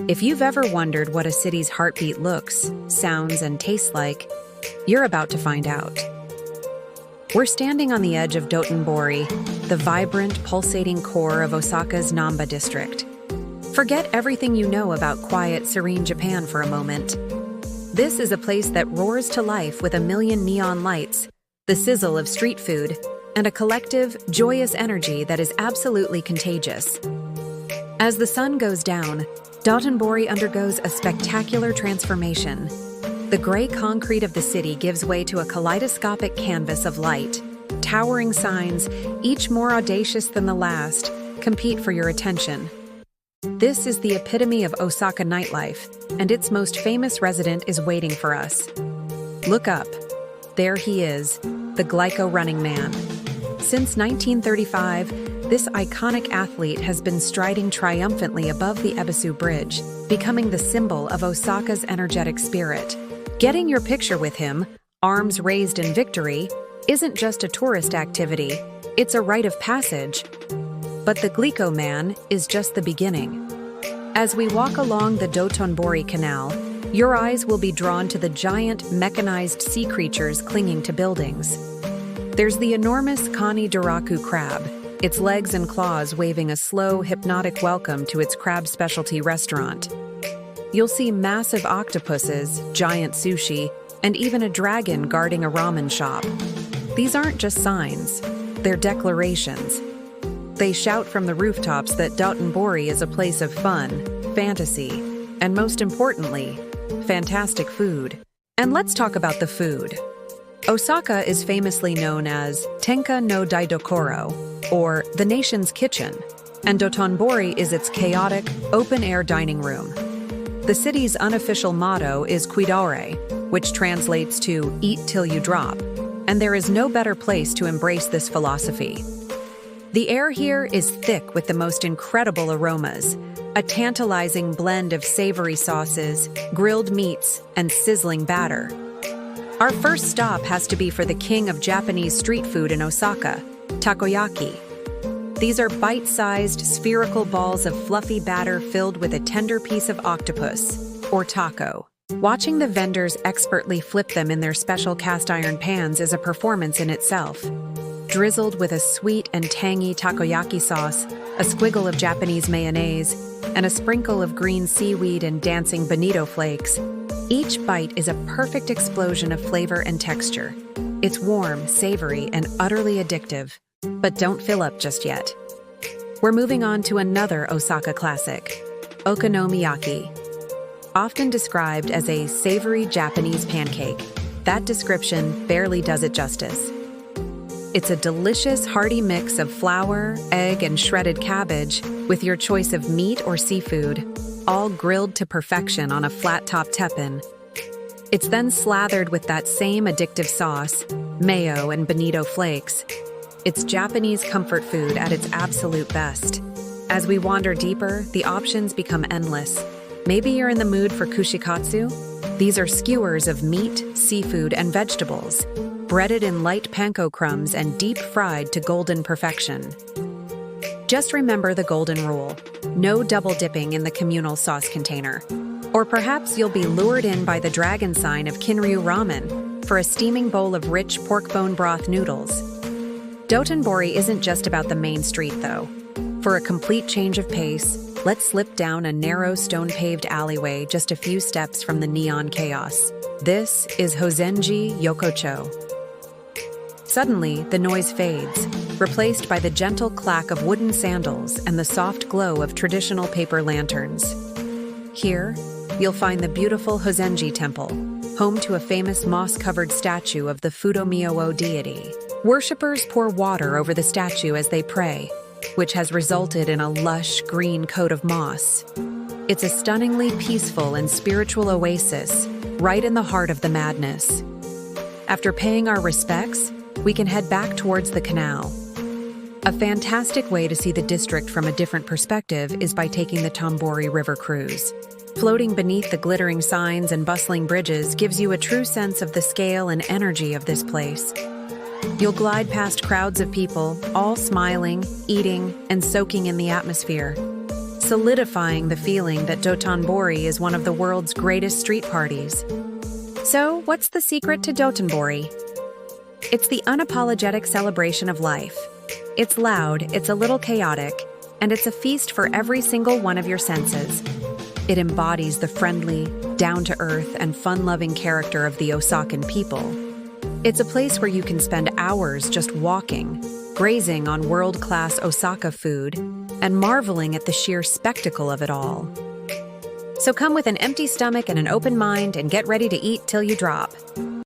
If you've ever wondered what a city's heartbeat looks, sounds, and tastes like, you're about to find out. We're standing on the edge of Dotonbori, the vibrant, pulsating core of Osaka's Namba district. Forget everything you know about quiet, serene Japan for a moment. This is a place that roars to life with a million neon lights, the sizzle of street food, and a collective, joyous energy that is absolutely contagious. As the sun goes down, Dotonbori undergoes a spectacular transformation. The gray concrete of the city gives way to a kaleidoscopic canvas of light. Towering signs, each more audacious than the last, compete for your attention. This is the epitome of Osaka nightlife, and its most famous resident is waiting for us. Look up. There he is, the Glico Running Man. Since 1935, this iconic athlete has been striding triumphantly above the Ebisu Bridge, becoming the symbol of Osaka's energetic spirit. Getting your picture with him, arms raised in victory, isn't just a tourist activity, it's a rite of passage. But the Glico Man is just the beginning. As we walk along the Dotonbori Canal, your eyes will be drawn to the giant, mechanized sea creatures clinging to buildings. There's the enormous Kani Duraku crab, its legs and claws waving a slow, hypnotic welcome to its crab specialty restaurant. You'll see massive octopuses, giant sushi, and even a dragon guarding a ramen shop. These aren't just signs, they're declarations. They shout from the rooftops that Dotonbori is a place of fun, fantasy, and most importantly, fantastic food. And let's talk about the food. Osaka is famously known as Tenka no Daidokoro, or the nation's kitchen, and Dotonbori is its chaotic, open-air dining room. The city's unofficial motto is Kuidaore, which translates to eat till you drop, and there is no better place to embrace this philosophy. The air here is thick with the most incredible aromas, a tantalizing blend of savory sauces, grilled meats, and sizzling batter. Our first stop has to be for the king of Japanese street food in Osaka, Takoyaki. These are bite-sized, spherical balls of fluffy batter filled with a tender piece of octopus, or taco. Watching the vendors expertly flip them in their special cast-iron pans is a performance in itself. Drizzled with a sweet and tangy takoyaki sauce, a squiggle of Japanese mayonnaise, and a sprinkle of green seaweed and dancing bonito flakes, each bite is a perfect explosion of flavor and texture. It's warm, savory, and utterly addictive. But don't fill up just yet. We're moving on to another Osaka classic, Okonomiyaki. Often described as a savory Japanese pancake, that description barely does it justice. It's a delicious, hearty mix of flour, egg, and shredded cabbage with your choice of meat or seafood, all grilled to perfection on a flat-top teppan. It's then slathered with that same addictive sauce, mayo and bonito flakes. It's Japanese comfort food at its absolute best. As we wander deeper, the options become endless. Maybe you're in the mood for Kushikatsu? These are skewers of meat, seafood, and vegetables, breaded in light panko crumbs and deep-fried to golden perfection. Just remember the golden rule: no double dipping in the communal sauce container. Or perhaps you'll be lured in by the dragon sign of Kinryu ramen for a steaming bowl of rich pork bone broth noodles. Dotonbori isn't just about the main street, though. For a complete change of pace, let's slip down a narrow stone-paved alleyway just a few steps from the neon chaos. This is Hozenji Yokocho. Suddenly, the noise fades, replaced by the gentle clack of wooden sandals and the soft glow of traditional paper lanterns. Here, you'll find the beautiful Hozenji Temple, home to a famous moss-covered statue of the Fudomyo deity. Worshippers pour water over the statue as they pray, which has resulted in a lush green coat of moss. It's a stunningly peaceful and spiritual oasis, right in the heart of the madness. After paying our respects, we can head back towards the canal. A fantastic way to see the district from a different perspective is by taking the Dotonbori River cruise. Floating beneath the glittering signs and bustling bridges gives you a true sense of the scale and energy of this place. You'll glide past crowds of people, all smiling, eating, and soaking in the atmosphere. solidifying the feeling that Dotonbori is one of the world's greatest street parties. So, what's the secret to Dotonbori? It's the unapologetic celebration of life. It's loud, it's a little chaotic, and it's a feast for every single one of your senses. It embodies the friendly, down-to-earth, and fun-loving character of the Osakan people. It's a place where you can spend hours just walking, grazing on world-class Osaka food, and marveling at the sheer spectacle of it all. So come with an empty stomach and an open mind and get ready to eat till you drop.